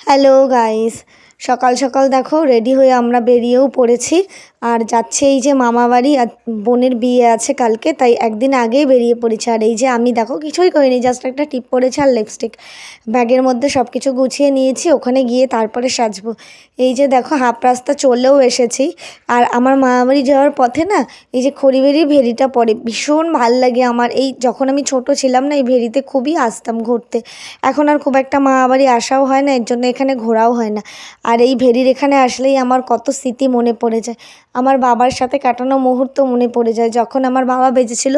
Hello guys, সকাল সকাল দেখো রেডি হয়ে আমরা বেরিয়েও পড়েছি। আর যাচ্ছে এই যে মামা বাড়ি, আর বোনের বিয়ে আছে কালকে, তাই একদিন আগেই বেরিয়ে পড়েছি। আর এই যে আমি দেখো কিছুই করিনি, জাস্ট একটা টিপ পরেছি আর লিপস্টিক, ব্যাগের মধ্যে সব কিছু গুছিয়ে নিয়েছি, ওখানে গিয়ে তারপরে সাজবো। এই যে দেখো হাফ রাস্তা চলেও এসেছি। আর আমার মামা বাড়ি যাওয়ার পথে না এই যে খড়িবেড়ি ভেরিটা পড়ে, ভীষণ ভাল লাগে আমার। এই যখন আমি ছোট ছিলাম না, এই ভেরিতে খুবই আসতাম ঘুরতে। এখন আর খুব একটা মামা বাড়ি আসাও হয় না, এর জন্য এখানে ঘোরাও হয় না। আর এই ভেরির এখানে আসলেই আমার কত স্মৃতি মনে পড়ে যায়, আমার বাবার সাথে কাটানো মুহূর্ত মনে পড়ে যায়। যখন আমার বাবা বেঁচে ছিল,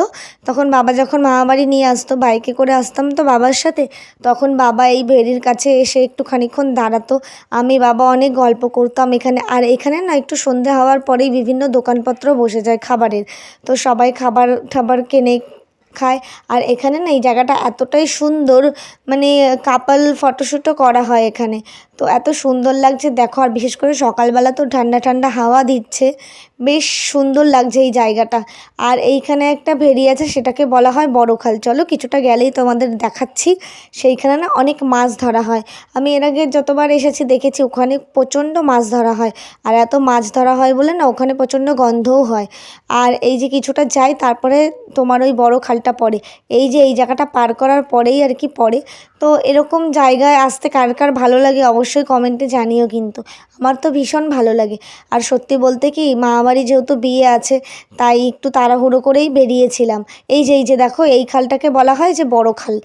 তখন বাবা যখন মামাবাড়ি নিয়ে আসতো, বাইকে করে আসতাম তো বাবার সাথে, তখন বাবা এই ভেরির কাছে এসে একটু খানিকক্ষণ দাঁড়াতো, আমি বাবা অনেক গল্প করতাম এখানে। আর এখানে না একটু সন্ধে হওয়ার পরেই বিভিন্ন দোকানপত্র বসে যায় খাবারের, তো সবাই খাবার টাবার কেনে খায়। আর এখানে না এই জায়গাটা এতটাই সুন্দর, মানে কাপল ফটোশ্যুটও করা হয় এখানে, তো এত সুন্দর লাগছে দেখো। আর বিশেষ করে সকালবেলা তো ঠান্ডা ঠান্ডা হাওয়া দিচ্ছে, বেশ সুন্দর লাগছে এই জায়গাটা। আর এইখানে একটা ভেরি আছে, সেটাকে বলা হয় বড়খাল। চলো কিছুটা গেলেই তোমাদের দেখাচ্ছি। সেইখানে না অনেক মাছ ধরা হয়, আমি এর আগে যতবার এসেছি দেখেছি ওখানে প্রচণ্ড মাছ ধরা হয়। আর এত মাছ ধরা হয় বলে না ওখানে প্রচণ্ড গন্ধও হয়। আর এই যে কিছুটা যাই, তারপরে তোমার ওই বড় খালটা পড়ে, এই যে এই জায়গাটা পার করার পরেই আর কি পড়ে। তো এরকম জায়গায় আসতে কার কার ভালো লাগে অবশ্যই কমেন্টে জানিও, কিন্তু আমার তো ভীষণ ভালো লাগে। আর সত্যি বলতে কি, মামাবাড়ি যেহেতু বিয়ে আছে, তাই একটু তাড়াহুড়ো করেই বেরিয়েছিলাম। এই যে দেখো এই খালটাকে বলা হয় যে বড় খাল।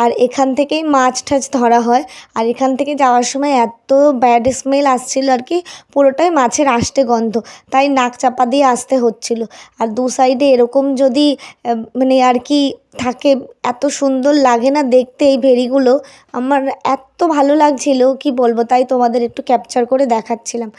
আর এখান থেকেই মাছ টাছ ধরা হয়। আর এখান থেকে যাওয়ার সময় এত ব্যাড স্মেল আসছিল আর কি, পুরোটাই মাছের আষ্টে গন্ধ, তাই নাক চাপা দিয়ে আসতে হচ্ছিল। আর দু সাইডে এরকম যদি মানে আর কি থাকে, এত সুন্দর লাগে না দেখতে এই ভেরিগুলো, আমার এত ভালো লাগছিল কি বলবো, তাই তোমাদের একটু ক্যাপচার করে দেখাচ্ছিলাম।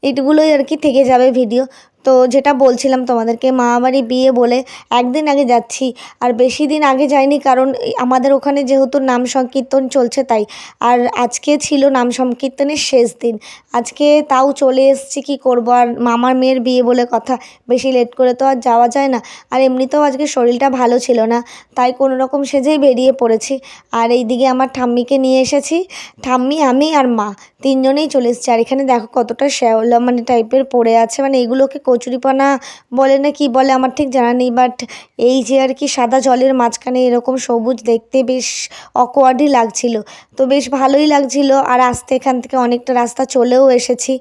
এইগুলোই আর কি থেকে যাবে ভিডিও। তো যেটা বলছিলাম তোমাদেরকে, মামাবাড়ি বিয়ে বলে একদিন আগে যাচ্ছি, আর বেশি দিন আগে যাইনি, কারণ আমাদের ওখানে যেহেতু নাম সংকীর্তন চলছে তাই। আর আজকে ছিল নাম সংকীর্তনের শেষ দিন, আজকে তাও চলে এসেছি, কি করব। আর মামার মেয়ের বিয়ে বলে কথা, বেশি লেট করে তো আর যাওয়া যায় না। আর এমনিতেও আজকে শরীরটা ভালো ছিল না, তাই কোনো রকম সেজেই বেরিয়ে পড়েছি। আর এইদিকে আমার ঠাম্মিকে নিয়ে এসেছি, ঠাম্মি আমি আর মা তিনজনেই চলে এসেছি। আর এখানে দেখো কতটা শ্যাওলা মানে টাইপের পড়ে আছে, মানে এগুলোকে কচুরিপানা বলে না কি বলে আমার ঠিক জানা নেই, বাট এই যে আর কি সাদা জলের মাঝখানে এরকম সবুজ দেখতে বেশ অকওয়ার্ডই লাগছিল, তো বেশ ভালোই লাগছিল। আর আসতে এখান থেকে অনেকটা রাস্তা চলেও এসেছি।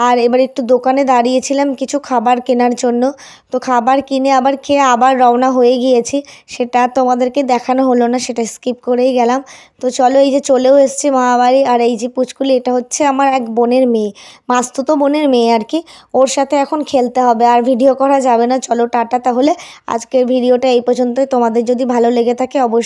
আর এবার একটু দোকানে দাঁড়িয়েছিলাম কিছু খাবার কেনার জন্য, তো খাবার কিনে আবার খেয়ে আবার রওনা হয়ে গিয়েছি। সেটা তোমাদেরকে দেখানো হলো না, সেটা স্কিপ করেই গেলাম। তো চলো এই যে চলেও এসেছি মামাবাড়ি। আর এই যে পুচকুলি, এটা হচ্ছে আমার এক বোনের মেয়ে, মাস্তুতো বোনের মেয়ে আর কি, ওর সাথে এখন খেলতে হবে, আর ভিডিও করা যাবে না। চলো টাটা তাহলে, আজকের ভিডিওটা এই পর্যন্তই। তোমাদের যদি ভালো লেগে থাকে অবশ্যই